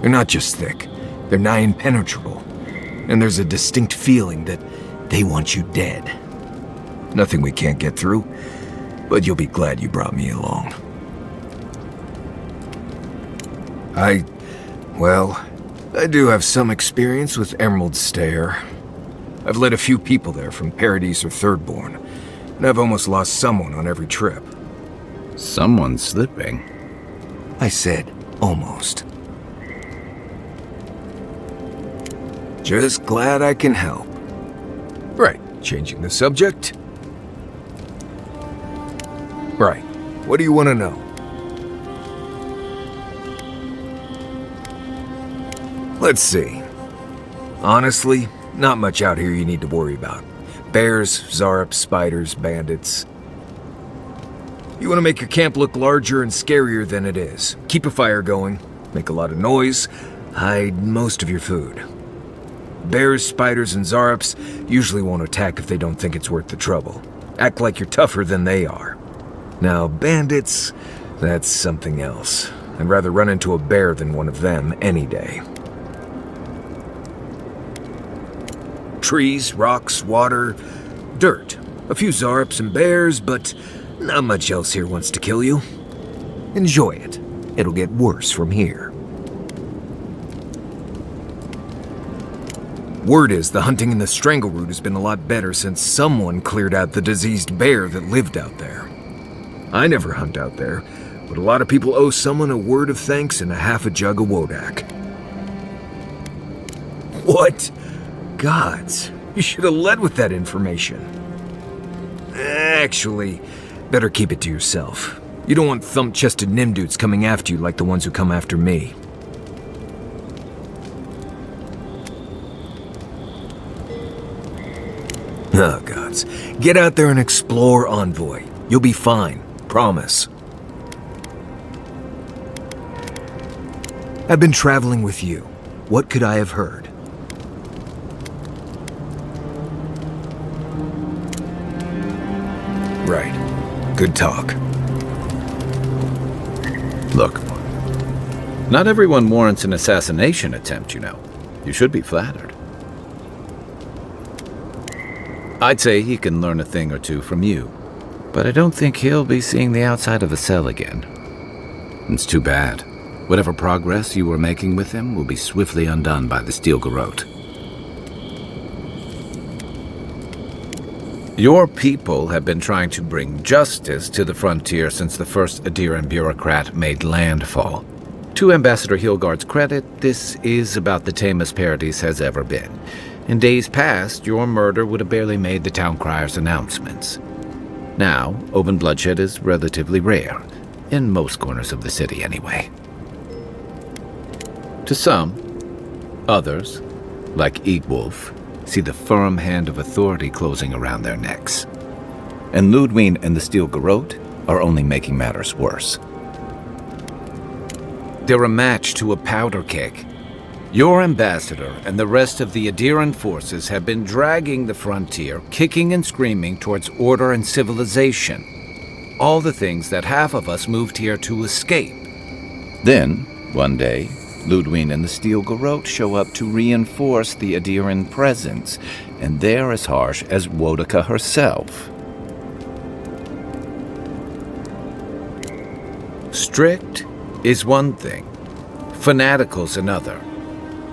They're not just thick, they're nigh impenetrable. And there's a distinct feeling that they want you dead. Nothing we can't get through, but you'll be glad you brought me along. I do have some experience with Emerald Stair. I've led a few people there from Paradise or Thirdborn, and I've almost lost someone on every trip. Someone's slipping. I said almost. Just glad I can help. Right, changing the subject. Right, what do you want to know? Let's see. Honestly, not much out here you need to worry about. Bears, zarups, spiders, bandits. You want to make your camp look larger and scarier than it is. Keep a fire going, make a lot of noise, hide most of your food. Bears, spiders, and zarups usually won't attack if they don't think it's worth the trouble. Act like you're tougher than they are. Now, bandits, that's something else. I'd rather run into a bear than one of them any day. Trees, rocks, water, dirt. A few zarups and bears, but not much else here wants to kill you. Enjoy it. It'll get worse from here. Word is the hunting in the Strangleroot has been a lot better since someone cleared out the diseased bear that lived out there. I never hunt out there, but a lot of people owe someone a word of thanks and a half a jug of Wodak. What? Gods, you should have led with that information. Actually, better keep it to yourself. You don't want thump-chested Nimdudes coming after you like the ones who come after me. Oh, gods. Get out there and explore, Envoy. You'll be fine. Promise. I've been traveling with you. What could I have heard? Right. Good talk. Look, not everyone warrants an assassination attempt, you know. You should be flattered. I'd say he can learn a thing or two from you, but I don't think he'll be seeing the outside of the cell again. It's too bad. Whatever progress you were making with him will be swiftly undone by the Steel Garrote. Your people have been trying to bring justice to the frontier since the first Adiran bureaucrat made landfall. To Ambassador Hilgard's credit, this is about the tamest Paradise has ever been. In days past, your murder would have barely made the town crier's announcements. Now, open bloodshed is relatively rare, in most corners of the city anyway. To some, others, like Eagwolf, see the firm hand of authority closing around their necks. And Ludwig and the Steel Garrote are only making matters worse. They're a match to a powder keg. Your ambassador and the rest of the Adiran forces have been dragging the frontier, kicking and screaming towards order and civilization. All the things that half of us moved here to escape. Then, one day, Ludwig and the Steel Garrote show up to reinforce the Adiran presence, and they're as harsh as Wodak herself. Strict is one thing, fanatical's another.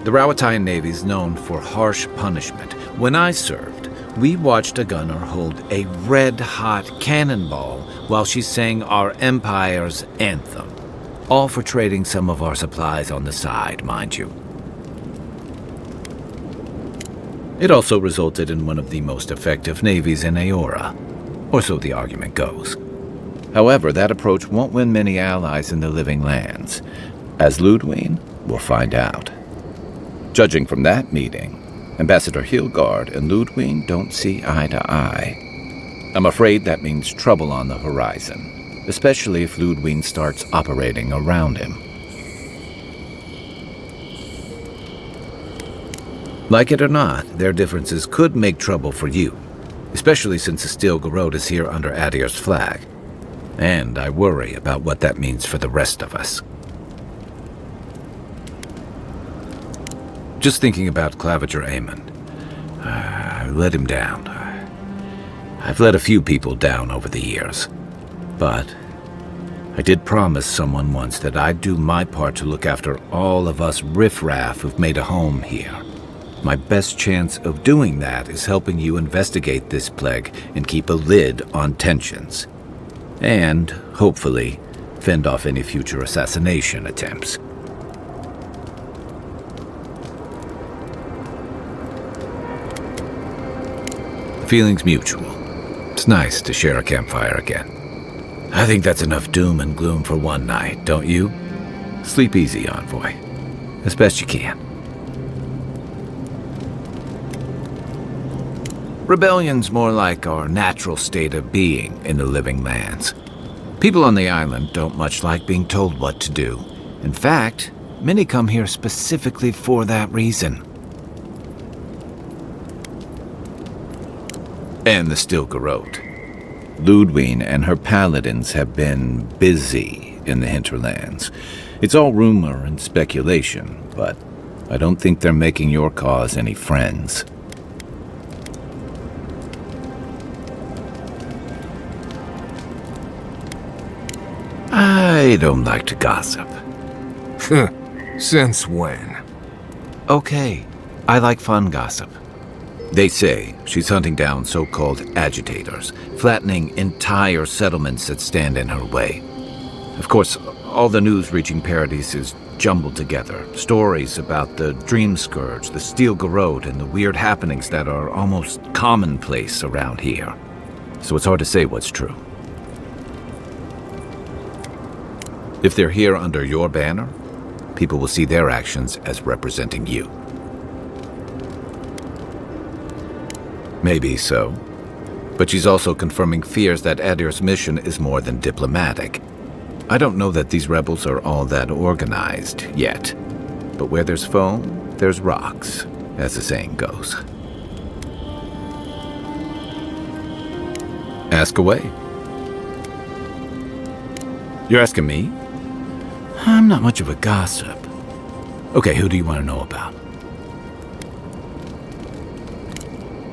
The Rawatayan Navy's known for harsh punishment. When I served, we watched a gunner hold a red-hot cannonball while she sang our empire's anthem. All for trading some of our supplies on the side, mind you. It also resulted in one of the most effective navies in Aora, or so the argument goes. However, that approach won't win many allies in the Living Lands, as Ludwig will find out. Judging from that meeting, Ambassador Hilgard and Ludwig don't see eye to eye. I'm afraid that means trouble on the horizon, especially if Ludwig starts operating around him. Like it or not, their differences could make trouble for you, especially since the Steel Garrote is here under Adir's flag. And I worry about what that means for the rest of us. Just thinking about Claviger Amon. I let him down. I've let a few people down over the years. But I did promise someone once that I'd do my part to look after all of us riffraff who've made a home here. My best chance of doing that is helping you investigate this plague and keep a lid on tensions. And, hopefully, fend off any future assassination attempts. Feelings mutual. It's nice to share a campfire again. I think that's enough doom and gloom for one night, don't you? Sleep easy, Envoy. As best you can. Rebellion's more like our natural state of being in the living lands. People on the island don't much like being told what to do. In fact, many come here specifically for that reason. And the Stilgarrote. Ludwine and her paladins have been busy in the hinterlands. It's all rumor and speculation, but I don't think they're making your cause any friends. I don't like to gossip. Since when? Okay, I like fun gossip. They say she's hunting down so-called agitators, flattening entire settlements that stand in her way. Of course, all the news reaching Paradise is jumbled together. Stories about the Dream Scourge, the Stilgarrote, and the weird happenings that are almost commonplace around here. So it's hard to say what's true. If they're here under your banner, people will see their actions as representing you. Maybe so. But she's also confirming fears that Adir's mission is more than diplomatic. I don't know that these rebels are all that organized yet. But where there's foam, there's rocks, as the saying goes. Ask away. You're asking me? I'm not much of a gossip. Okay, who do you want to know about?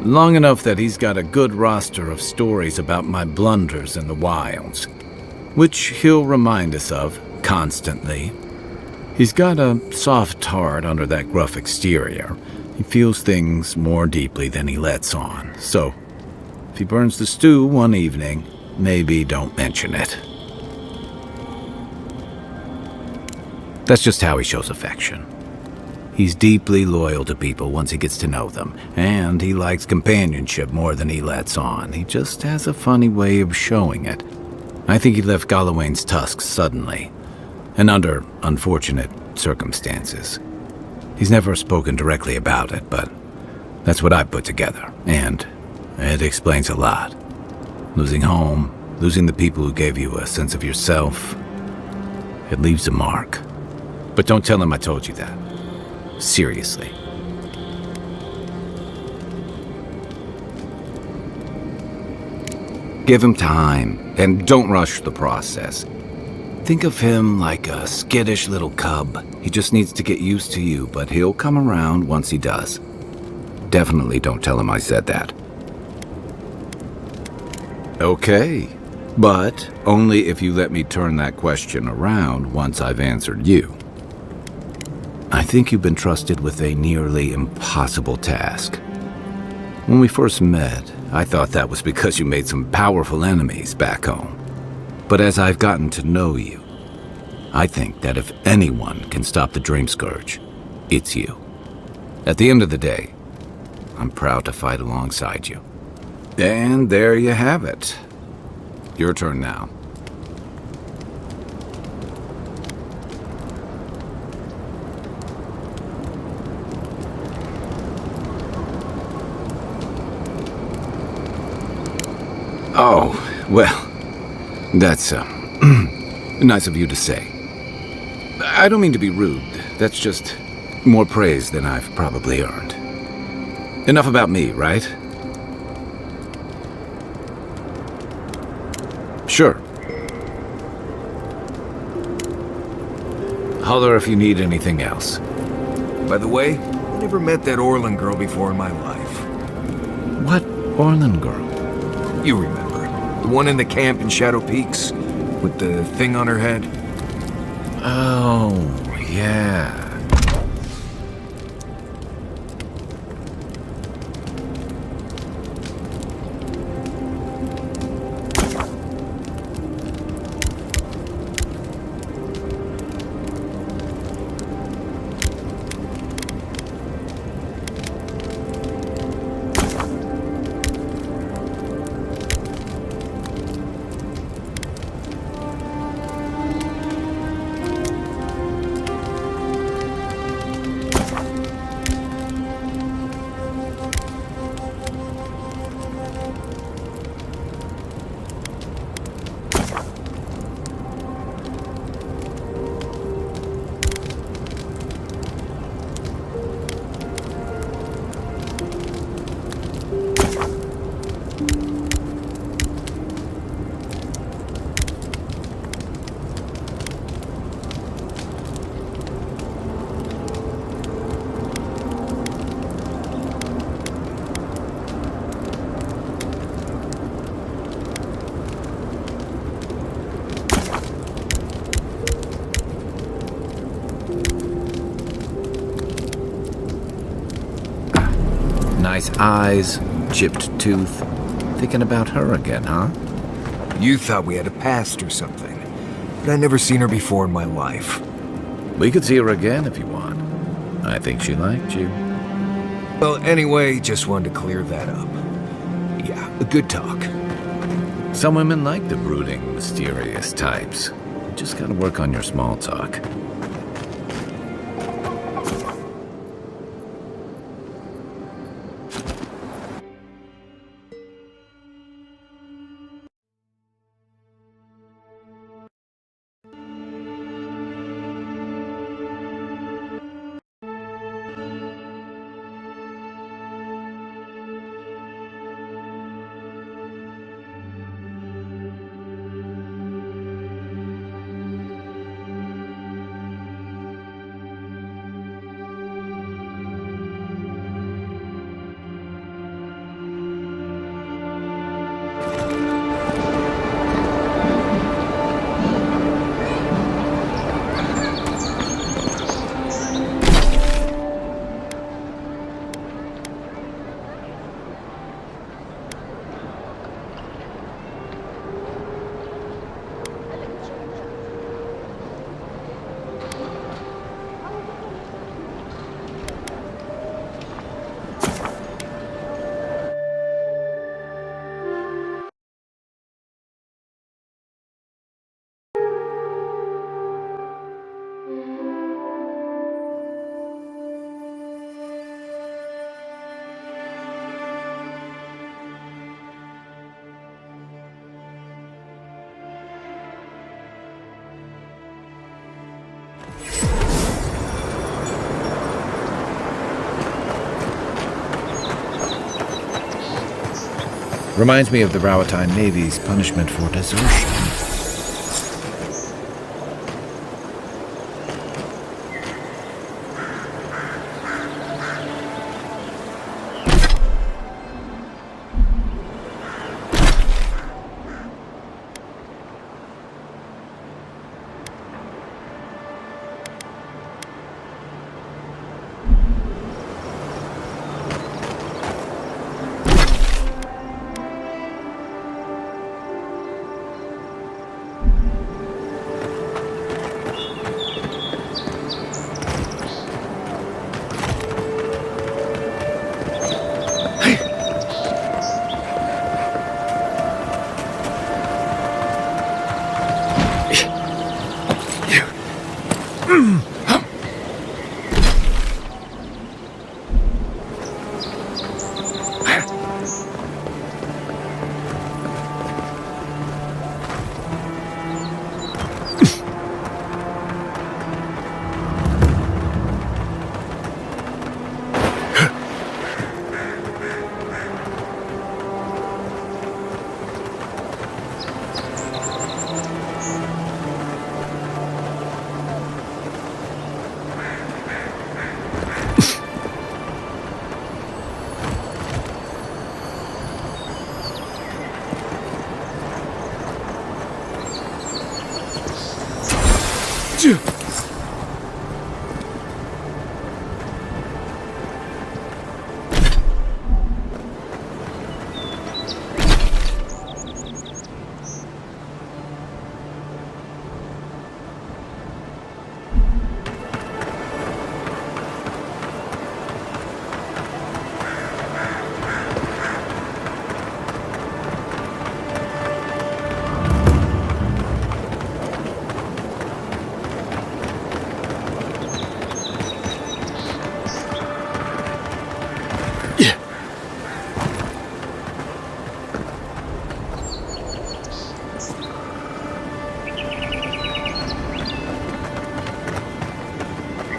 Long enough that he's got a good roster of stories about my blunders in the wilds, which he'll remind us of constantly. He's got a soft heart under that gruff exterior. He feels things more deeply than he lets on, so if he burns the stew one evening, maybe don't mention it. That's just how he shows affection. He's deeply loyal to people once he gets to know them, and he likes companionship more than he lets on. He just has a funny way of showing it. I think he left Galawain's tusks suddenly, and under unfortunate circumstances. He's never spoken directly about it, but that's what I've put together, and it explains a lot. Losing home, losing the people who gave you a sense of yourself, it leaves a mark. But don't tell him I told you that. Seriously. Give him time, and don't rush the process. Think of him like a skittish little cub. He just needs to get used to you, but he'll come around once he does. Definitely don't tell him I said that. Okay, but only if you let me turn that question around once I've answered you. I think you've been trusted with a nearly impossible task. When we first met, I thought that was because you made some powerful enemies back home. But as I've gotten to know you, I think that if anyone can stop the Dream Scourge, it's you. At the end of the day, I'm proud to fight alongside you. And there you have it. Your turn now. Oh, well, that's nice of you to say. I don't mean to be rude. That's just more praise than I've probably earned. Enough about me, right? Sure. Holler if you need anything else. By the way, never met that Orlin girl before in my life. What Orlin girl? You remember. The one in the camp in Shadow Peaks? With the thing on her head? Oh, yeah. Nice eyes, chipped tooth. Thinking about her again, huh? You thought we had a past or something. But I'd never seen her before in my life. We could see her again if you want. I think she liked you. Well, anyway, just wanted to clear that up. Yeah, a good talk. Some women like the brooding, mysterious types. You just gotta work on your small talk. Reminds me of the Rawatine Navy's punishment for desertion.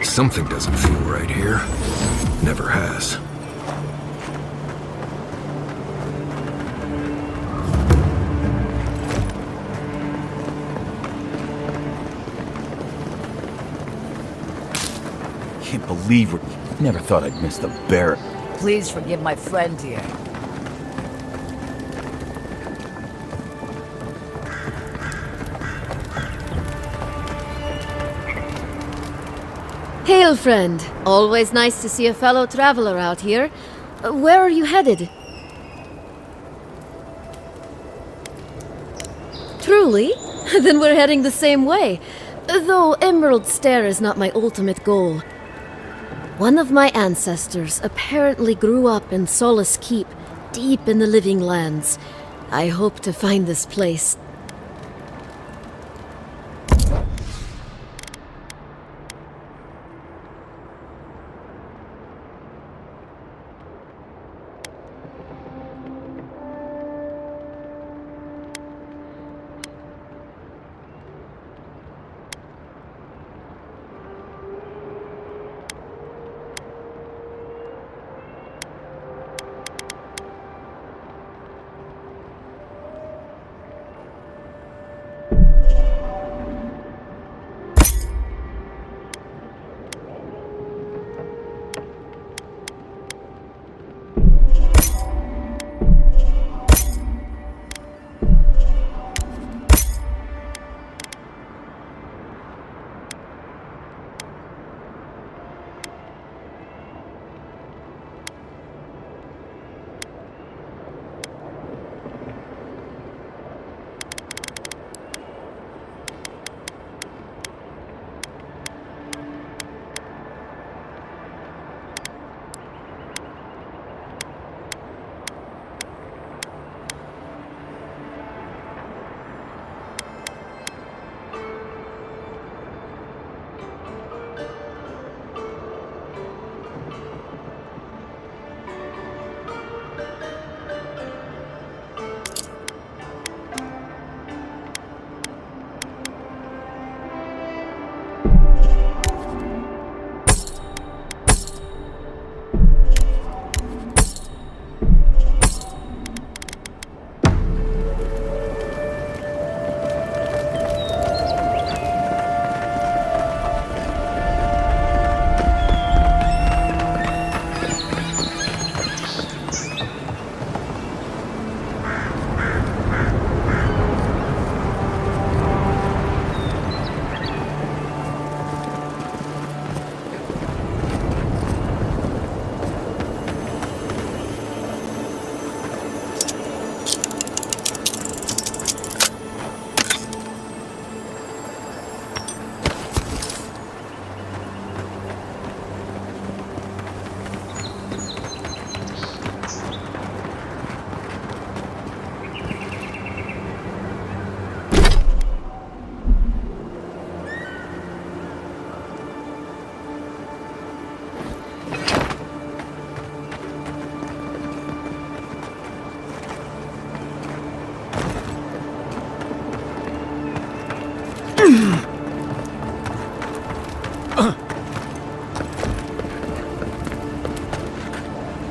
Something doesn't feel right here. Never has. Can't believe it. Never thought I'd miss the bear. Please forgive my friend here. Hail, friend. Always nice to see a fellow traveler out here. Where are you headed? Truly? Then we're heading the same way. Though Emerald Stair is not my ultimate goal. One of my ancestors apparently grew up in Solace Keep, deep in the Living Lands. I hope to find this place.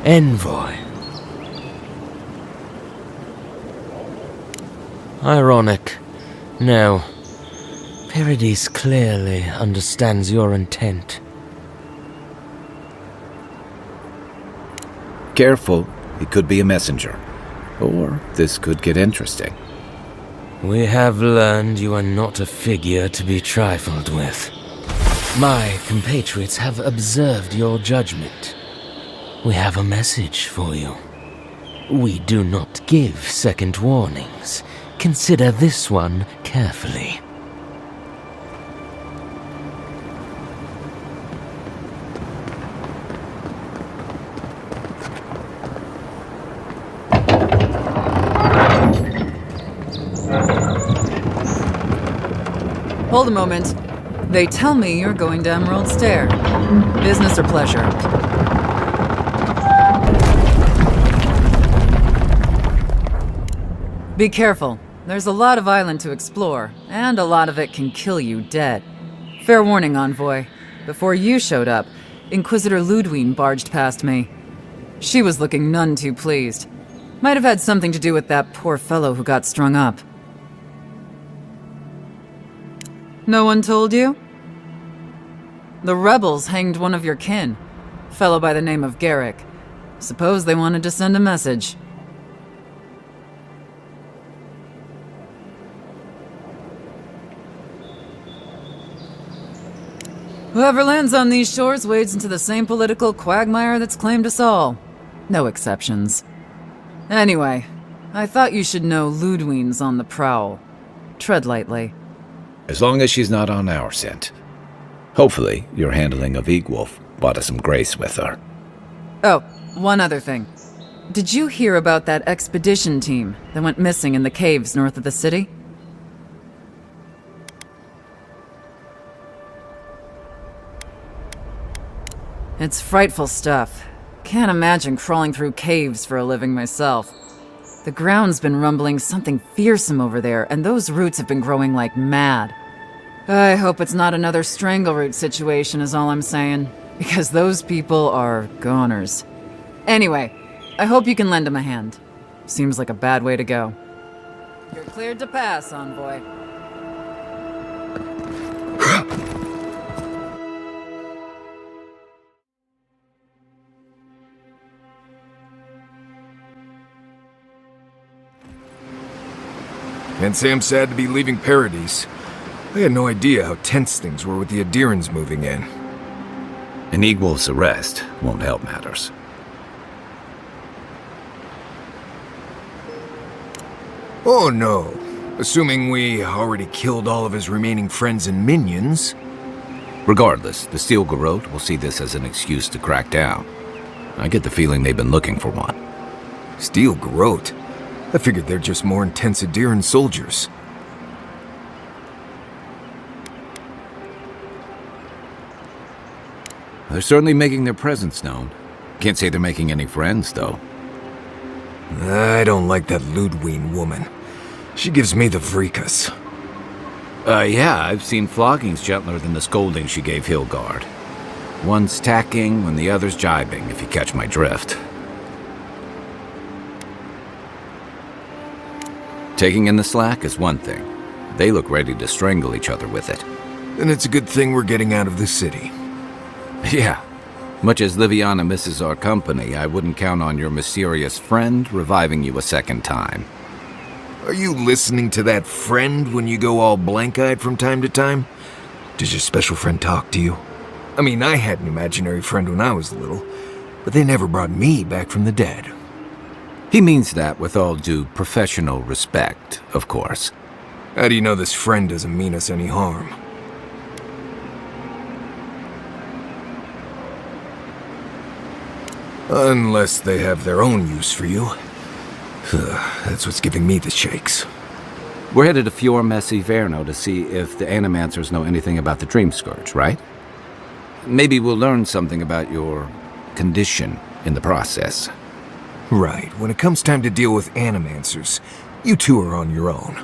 Envoy. Ironic. No. Paradis clearly understands your intent. Careful, it could be a messenger. Or this could get interesting. We have learned you are not a figure to be trifled with. My compatriots have observed your judgment. We have a message for you. We do not give second warnings. Consider this one carefully. Hold a moment. They tell me you're going to Emerald Stair. Business or pleasure? Be careful. There's a lot of island to explore, and a lot of it can kill you dead. Fair warning, Envoy. Before you showed up, Inquisitor Ludwine barged past me. She was looking none too pleased. Might have had something to do with that poor fellow who got strung up. No one told you? The rebels hanged one of your kin, a fellow by the name of Garrick. Suppose they wanted to send a message. Whoever lands on these shores wades into the same political quagmire that's claimed us all. No exceptions. Anyway, I thought you should know Ludwine's on the prowl. Tread lightly. As long as she's not on our scent. Hopefully, your handling of Egwolf brought us some grace with her. Oh, one other thing. Did you hear about that expedition team that went missing in the caves north of the city? It's frightful stuff. Can't imagine crawling through caves for a living myself. The ground's been rumbling something fearsome over there, and those roots have been growing like mad. I hope it's not another strangleroot situation is all I'm saying, because those people are goners. Anyway, I hope you can lend them a hand. Seems like a bad way to go. You're cleared to pass, Envoy. And Sam sad to be leaving Paradise. I had no idea how tense things were with the Adirans moving in. An Egwolf's arrest won't help matters. Oh no. Assuming we already killed all of his remaining friends and minions. Regardless, the Steel Garrote will see this as an excuse to crack down. I get the feeling they've been looking for one. Steel Garrote? I figured they're just more intense Adiran soldiers. They're certainly making their presence known. Can't say they're making any friends, though. I don't like that Ludwine woman. She gives me the vrikas. Yeah, I've seen floggings gentler than the scolding she gave Hilgard. One's tacking when the other's jibing, if you catch my drift. Taking in the slack is one thing. They look ready to strangle each other with it. Then it's a good thing we're getting out of the city. Yeah. Much as Liviana misses our company, I wouldn't count on your mysterious friend reviving you a second time. Are you listening to that friend when you go all blank-eyed from time to time? Does your special friend talk to you? I mean, I had an imaginary friend when I was little, but they never brought me back from the dead. He means that with all due professional respect, of course. How do you know this friend doesn't mean us any harm? Unless they have their own use for you. That's what's giving me the shakes. We're headed to Fior Messi Verno to see if the Animancers know anything about the Dream Scourge, right? Maybe we'll learn something about your condition in the process. Right. When it comes time to deal with Animancers, you two are on your own.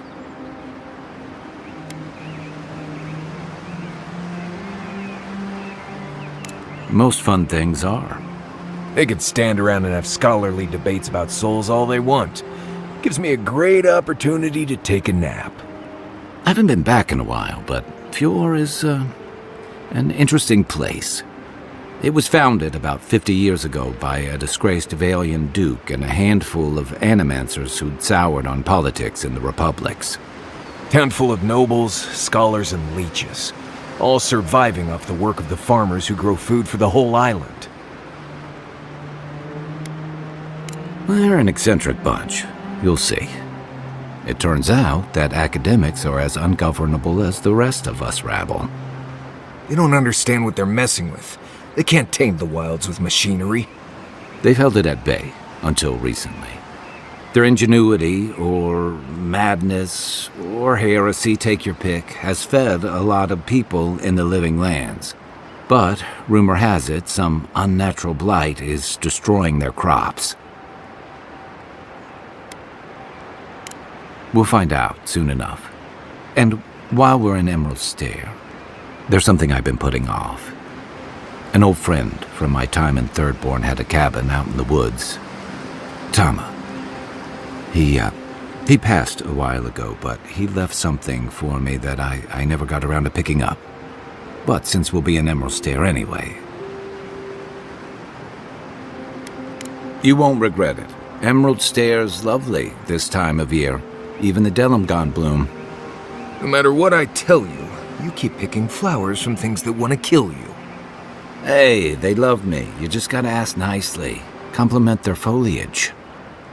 Most fun things are. They could stand around and have scholarly debates about souls all they want. Gives me a great opportunity to take a nap. I haven't been back in a while, but Fior is, an interesting place. It was founded about 50 years ago by a disgraced Valian duke and a handful of animancers who'd soured on politics in the republics. Town full of nobles, scholars, and leeches, all surviving off the work of the farmers who grow food for the whole island. They're an eccentric bunch. You'll see. It turns out that academics are as ungovernable as the rest of us rabble. They don't understand what they're messing with. They can't tame the wilds with machinery. They've held it at bay until recently. Their ingenuity, or madness, or heresy, take your pick, has fed a lot of people in the living lands. But, rumor has it, some unnatural blight is destroying their crops. We'll find out soon enough. And while we're in Emerald Stair, there's something I've been putting off. An old friend from my time in Thirdborn had a cabin out in the woods. Tama. He passed a while ago, but he left something for me that I never got around to picking up. But since we'll be in Emerald Stair anyway... You won't regret it. Emerald Stair's lovely this time of year. Even the Delimgon bloom. No matter what I tell you, you keep picking flowers from things that want to kill you. Hey, they love me. You just gotta ask nicely. Compliment their foliage.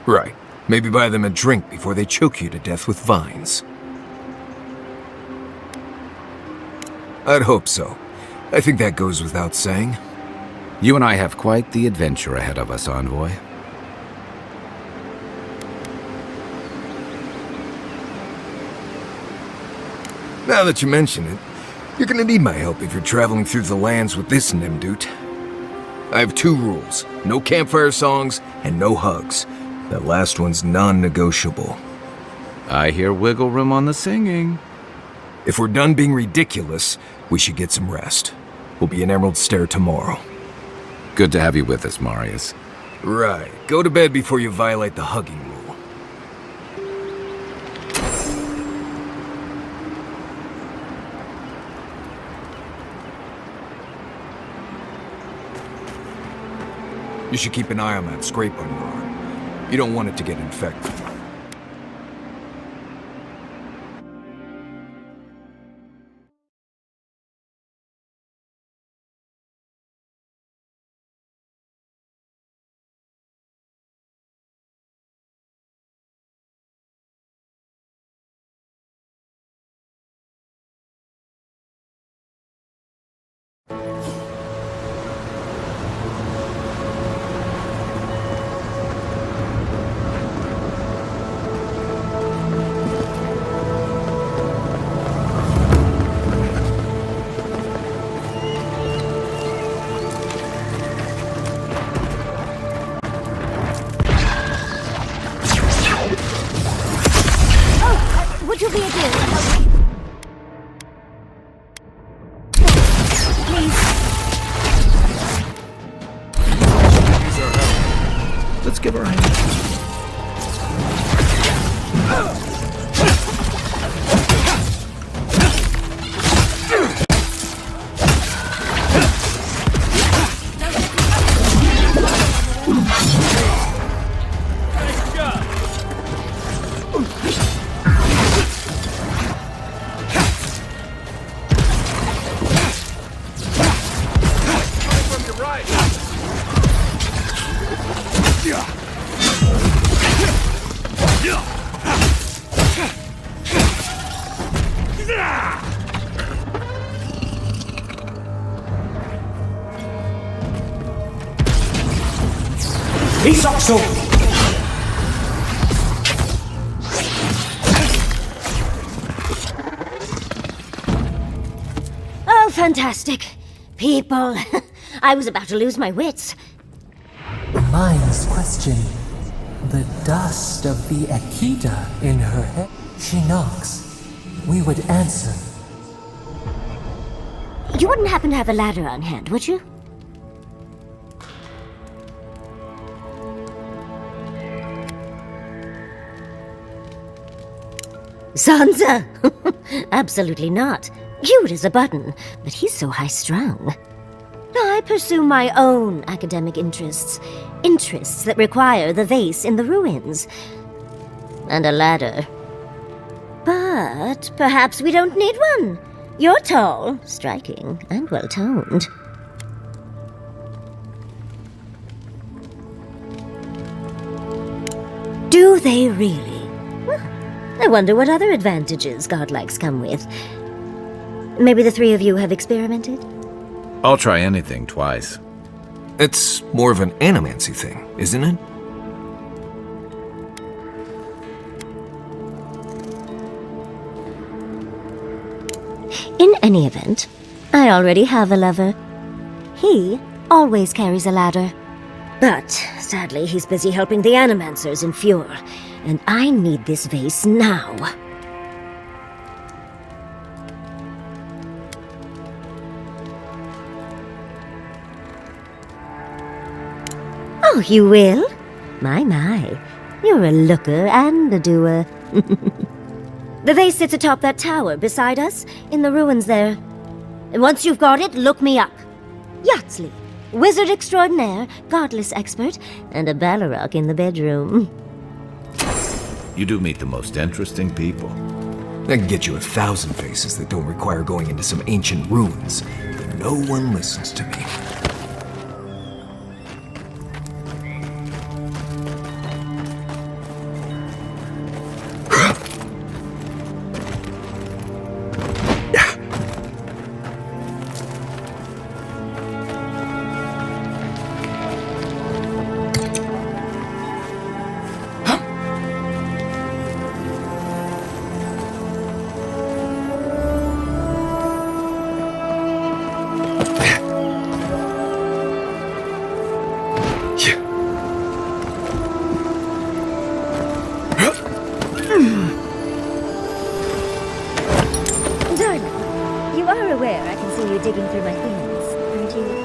Right. Maybe buy them a drink before they choke you to death with vines. I'd hope so. I think that goes without saying. You and I have quite the adventure ahead of us, Envoy. Now that you mention it, you're gonna need my help if you're traveling through the lands with this Nimdoot. I have 2 rules. No campfire songs and no hugs. That last one's non-negotiable. I hear wiggle room on the singing. If we're done being ridiculous, we should get some rest. We'll be in Emerald Stair tomorrow. Good to have you with us, Marius. Right. Go to bed before you violate the hugging rule. You should keep an eye on that scrape on your arm. You don't want it to get infected. Would you be a dear? Please. Let's give her a hand. Oh, fantastic. People. I was about to lose my wits. Mind's question. The dust of the Akita in her head. She knocks. We would answer. You wouldn't happen to have a ladder on hand, would you? Sansa! Absolutely not. Cute as a button, but he's so high-strung. I pursue my own academic interests. Interests that require the vase in the ruins. And a ladder. But But perhaps we don't need one. You're tall, striking, and well-toned. Do they really? Well, I wonder what other advantages godlikes come with. Maybe the three of you have experimented? I'll try anything twice. It's more of an animancy thing, isn't it? In any event, I already have a lover. He always carries a ladder. But, sadly, he's busy helping the animancers in Fjord, and I need this vase now. Oh, you will? My. You're a looker and a doer. The vase sits atop that tower beside us, in the ruins there. And once you've got it, look me up. Yatsley, wizard extraordinaire, godless expert, and a Balrog in the bedroom. You do meet the most interesting people. I can get you 1,000 faces that don't require going into some ancient ruins, but no one listens to me. Digging through my things, aren't you?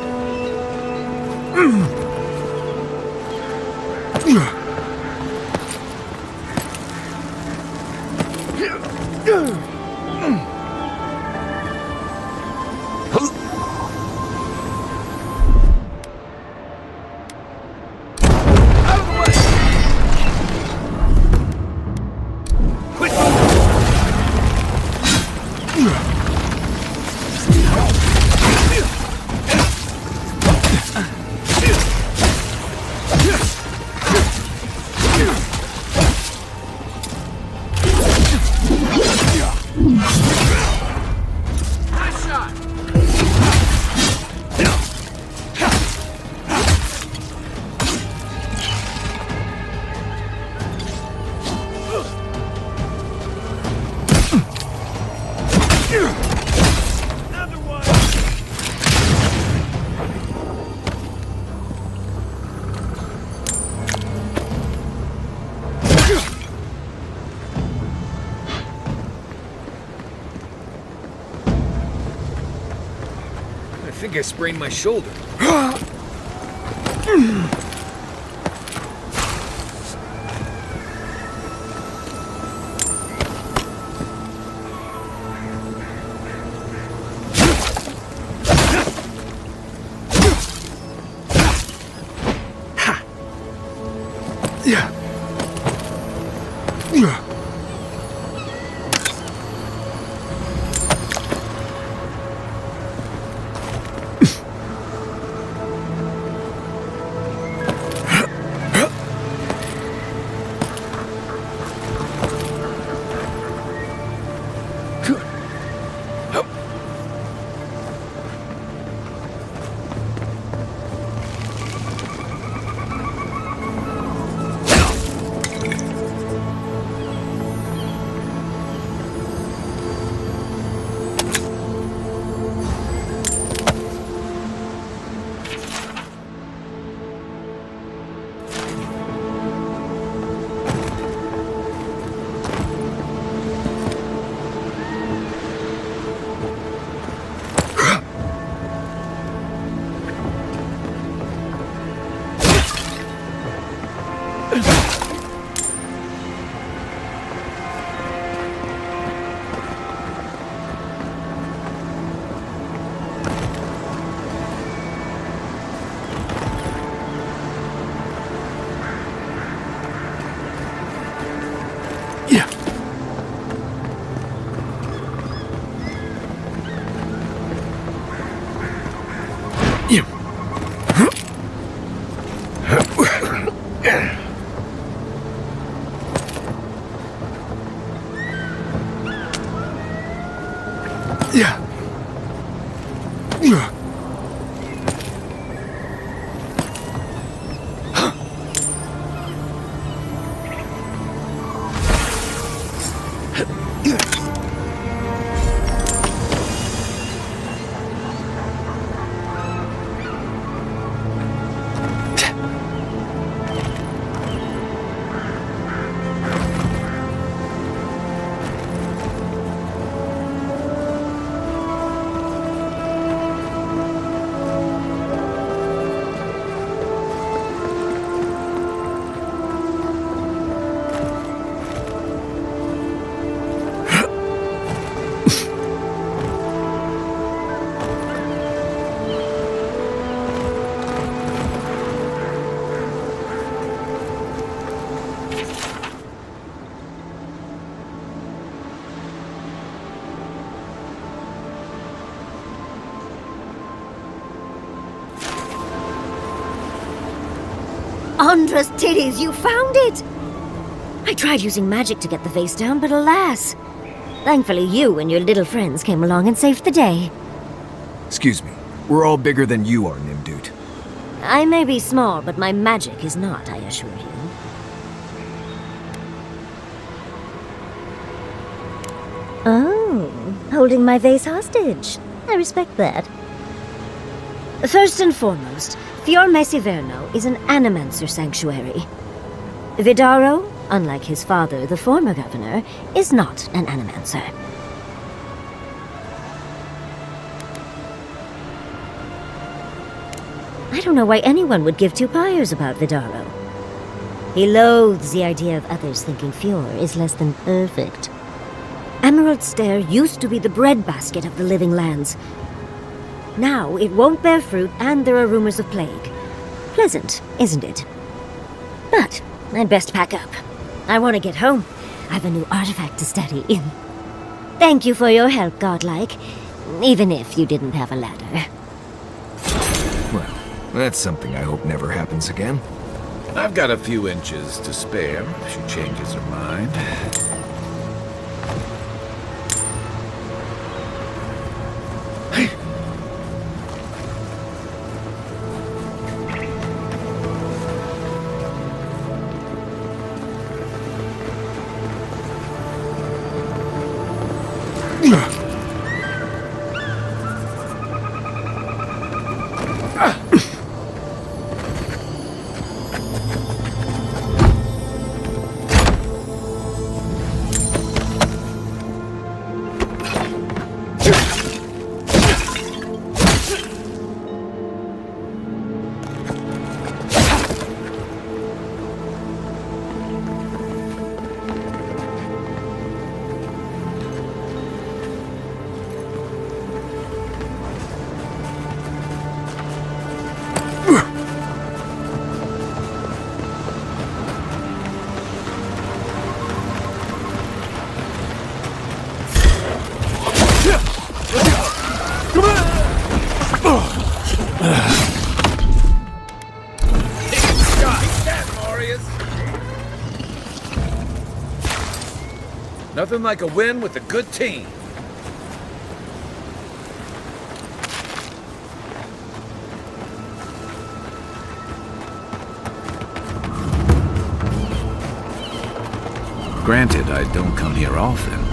I think I sprained my shoulder. Andra's titties, you found it! I tried using magic to get the vase down, but alas. Thankfully, you and your little friends came along and saved the day. Excuse me. We're all bigger than you are, Nimdude. I may be small, but my magic is not, I assure you. Oh, holding my vase hostage. I respect that. First and foremost, Fiorme Severno is an animancer sanctuary. Vidaro, unlike his father, the former governor, is not an animancer. I don't know why anyone would give two pyres about Vidaro. He loathes the idea of others thinking Fior is less than perfect. Emerald Stair used to be the breadbasket of the living lands. Now it won't bear fruit, and there are rumors of plague. Pleasant, isn't it? But I'd best pack up. I want to get home. I have a new artifact to study. Thank you for your help, Godlike. Even if you didn't have a ladder. Well, that's something I hope never happens again. I've got a few inches to spare if she changes her mind. Nothing like a win with a good team. Granted, I don't come here often.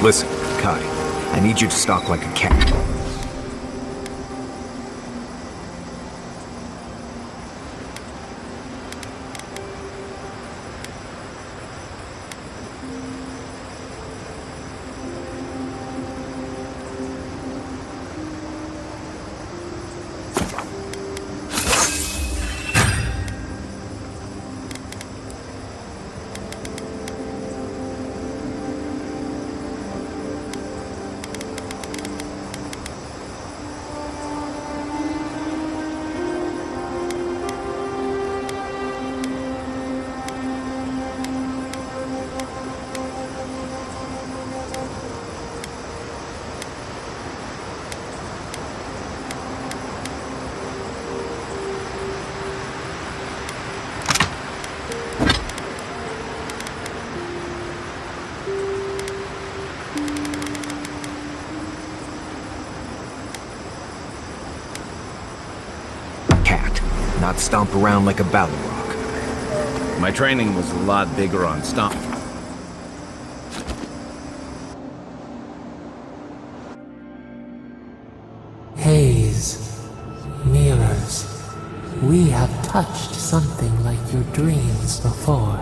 Listen, Kai, I need you to stalk like a cat. Not stomp around like a battle rock. My training was a lot bigger on stomp. Haze, mirrors. We have touched something like your dreams before.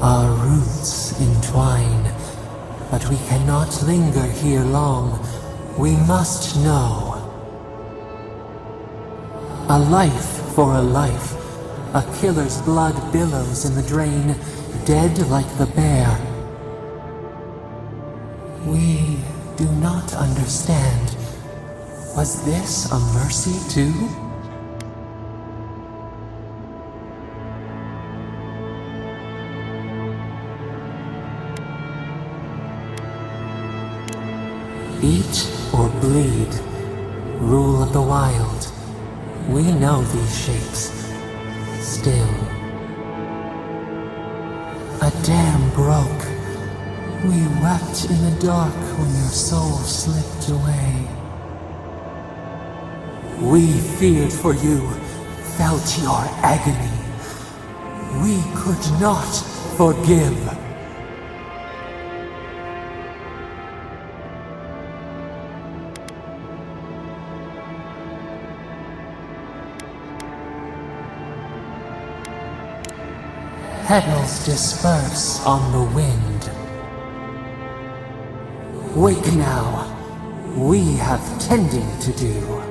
Our roots entwine, but we cannot linger here long. We must know. A life for a life. A killer's blood billows in the drain, dead like the bear. We do not understand. Was this a mercy too? Eat or bleed. Rule of the wild. We know these shapes. Still. A dam broke. We wept in the dark when your soul slipped away. We feared for you, felt your agony. We could not forgive. Petals disperse on the wind. Wake now. We have tending to do.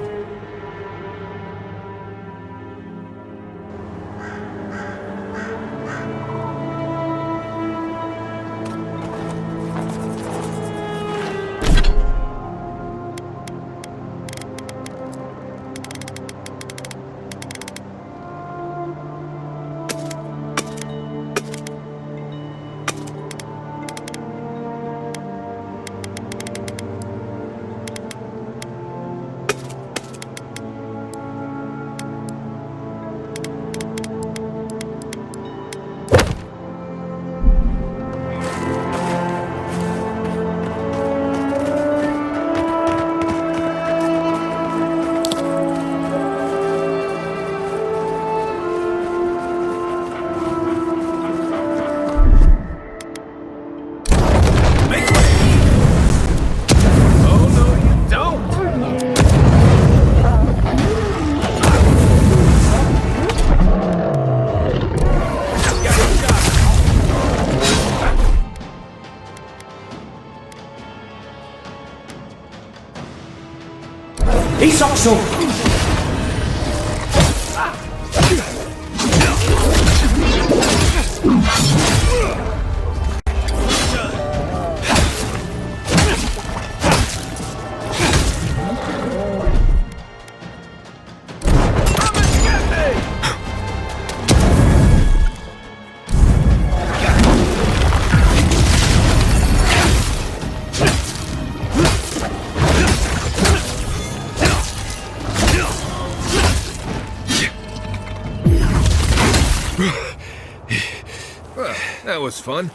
That was fun.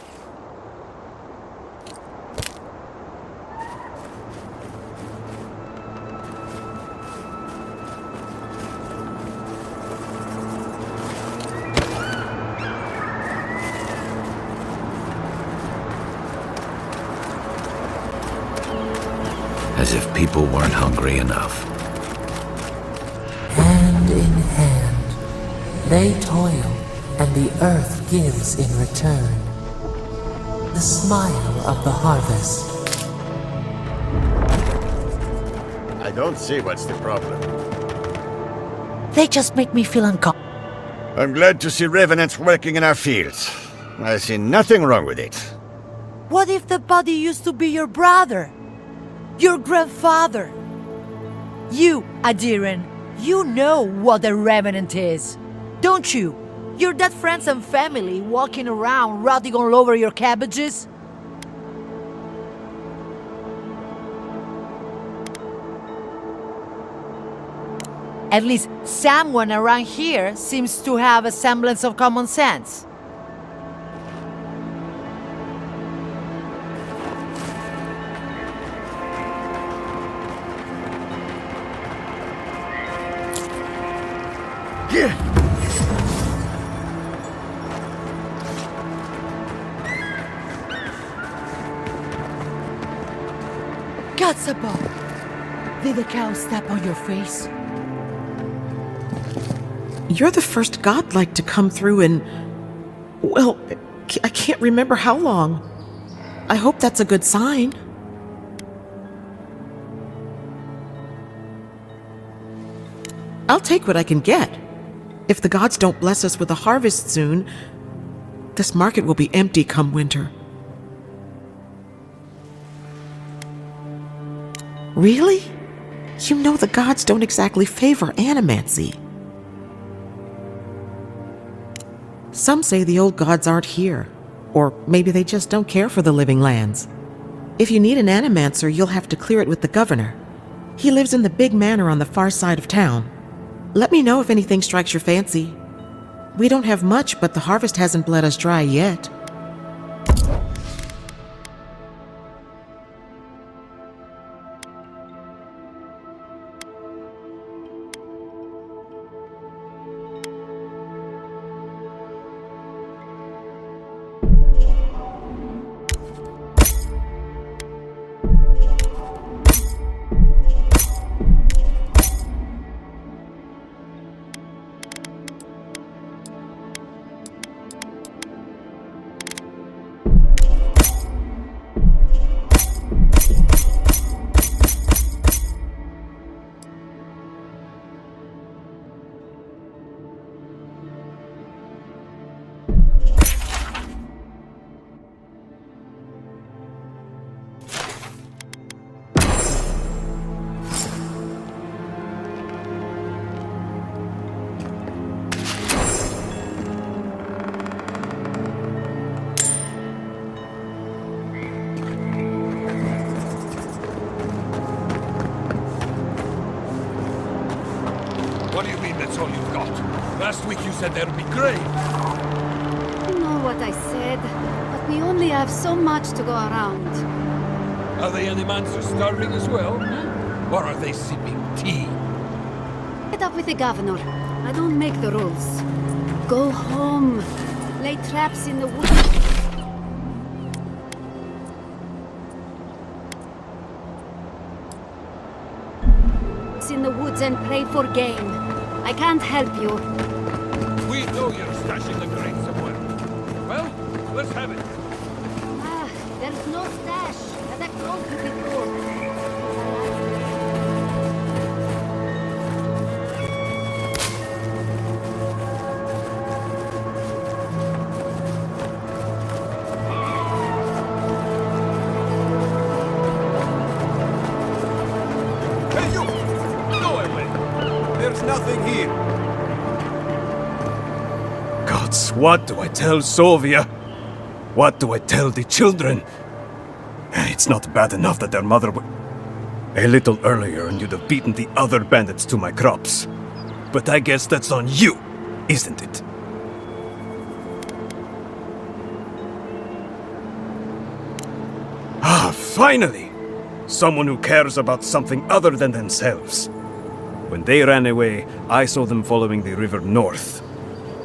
As if people weren't hungry enough. Hand in hand, they toil, and the earth gives in return. The smile of the harvest. I don't see what's the problem. They just make me feel uncomfortable. I'm glad to see revenants working in our fields. I see nothing wrong with it. What if the body used to be your brother? Your grandfather? You, Adiran, you know what a revenant is, don't you? Your dead friends and family walking around rotting all over your cabbages? At least someone around here seems to have a semblance of common sense. Guts above! Did the cow step on your face? You're the first godlike to come through in... well, I can't remember how long. I hope that's a good sign. I'll take what I can get. If the gods don't bless us with a harvest soon, this market will be empty come winter. Really? You know the gods don't exactly favor animancy. Some say the old gods aren't here, or maybe they just don't care for the living lands. If you need an animancer, you'll have to clear it with the governor. He lives in the big manor on the far side of town. Let me know if anything strikes your fancy. We don't have much, but the harvest hasn't bled us dry yet. What do you mean that's all you've got? Last week you said there'd be grain. You know what I said, but we only have so much to go around. Are the animancers starving as well? Or are they sipping tea? Get up with the governor. I don't make the rules. Go home. Lay traps in the woods. In the woods and pray for game. I can't help you. We know you're stashing the grain somewhere. Well, let's have it. Ah, there's no stash. As I told you before. Nothing here. Gods, what do I tell Sovia? What do I tell the children? It's not bad enough that their mother a little earlier and you'd have beaten the other bandits to my crops. But I guess that's on you, isn't it? Ah, finally! Someone who cares about something other than themselves. When they ran away, I saw them following the river north.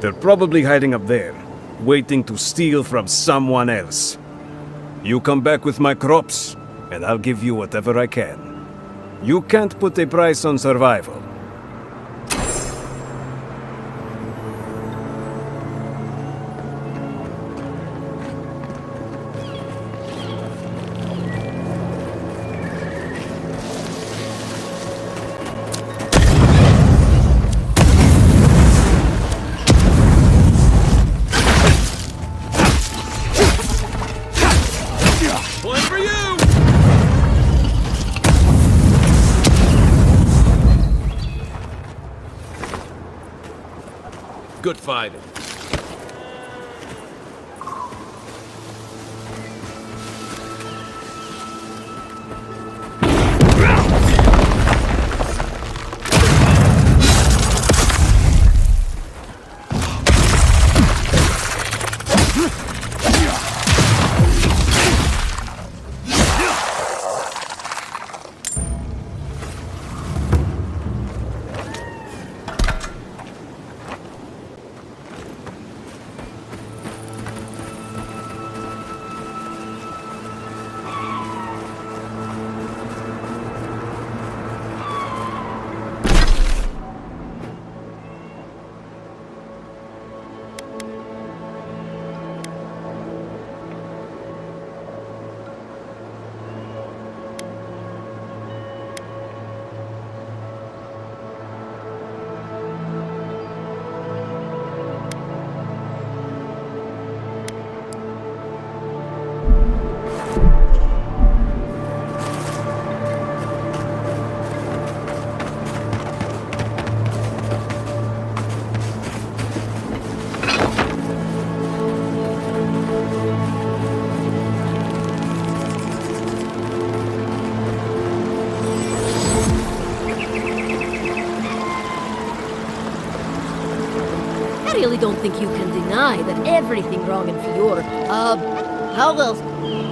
They're probably hiding up there, waiting to steal from someone else. You come back with my crops, and I'll give you whatever I can. You can't put a price on survival. Good fighting. I really don't think you can deny that everything wrong in Fior. How else?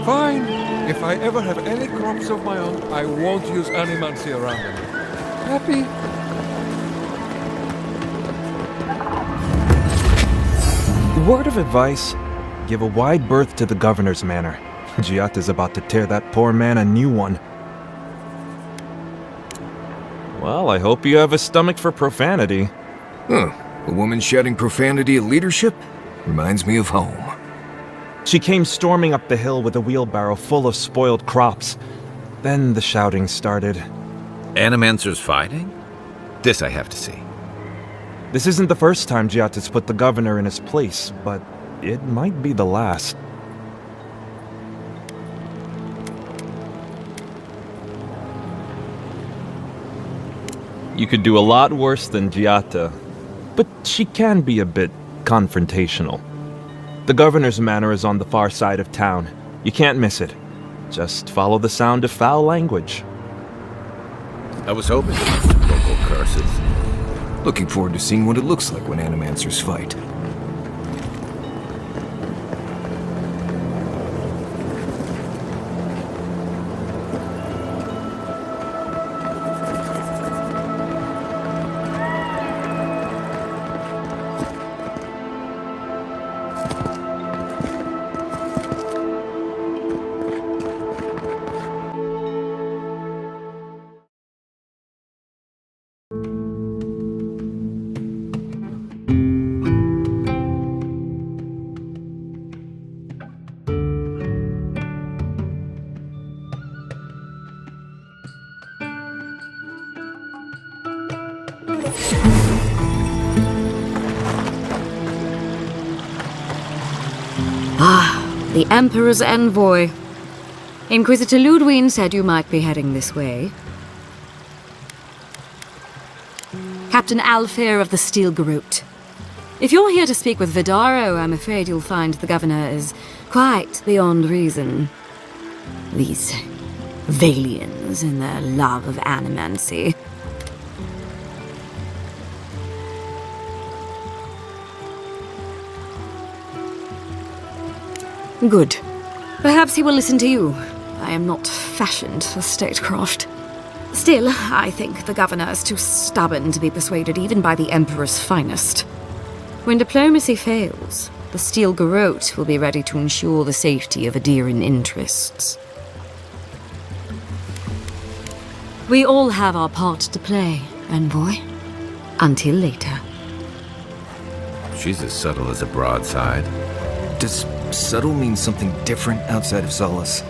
Fine. If I ever have any crops of my own, I won't use animancy around them. Happy? Word of advice, give a wide berth to the governor's manor. Giatta's about to tear that poor man a new one. Well, I hope you have a stomach for profanity. Huh. A woman shouting profanity at leadership? Reminds me of home. She came storming up the hill with a wheelbarrow full of spoiled crops. Then the shouting started. Animancers fighting? This I have to see. This isn't the first time Giatta's put the governor in his place, but it might be the last. You could do a lot worse than Giatta, but she can be a bit confrontational. The governor's manor is on the far side of town. You can't miss it. Just follow the sound of foul language. I was hoping to use some local curses. Looking forward to seeing what it looks like when animancers fight. The Emperor's envoy. Inquisitor Ludwine said you might be heading this way. Captain Alfir of the Steel Garrote. If you're here to speak with Vidaro, I'm afraid you'll find the governor is quite beyond reason. These Valians and their love of animancy. Good. Perhaps he will listen to you. I am not fashioned for statecraft. Still, I think the governor is too stubborn to be persuaded even by the Emperor's finest. When diplomacy fails, the Steel Garrote will be ready to ensure the safety of Adiran interests. We all have our part to play, envoy. Until later. She's as subtle as a broadside. Does subtle mean something different outside of Solace?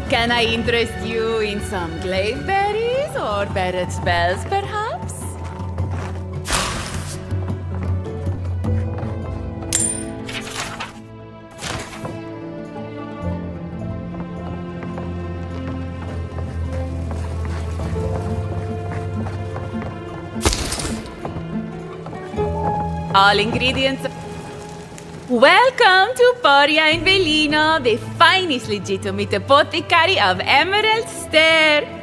Can I interest you in some glaive berries or barret spells, perhaps? All ingredients. Welcome to Portia in Velino, the finest legitimate apothecary of Emerald Stair.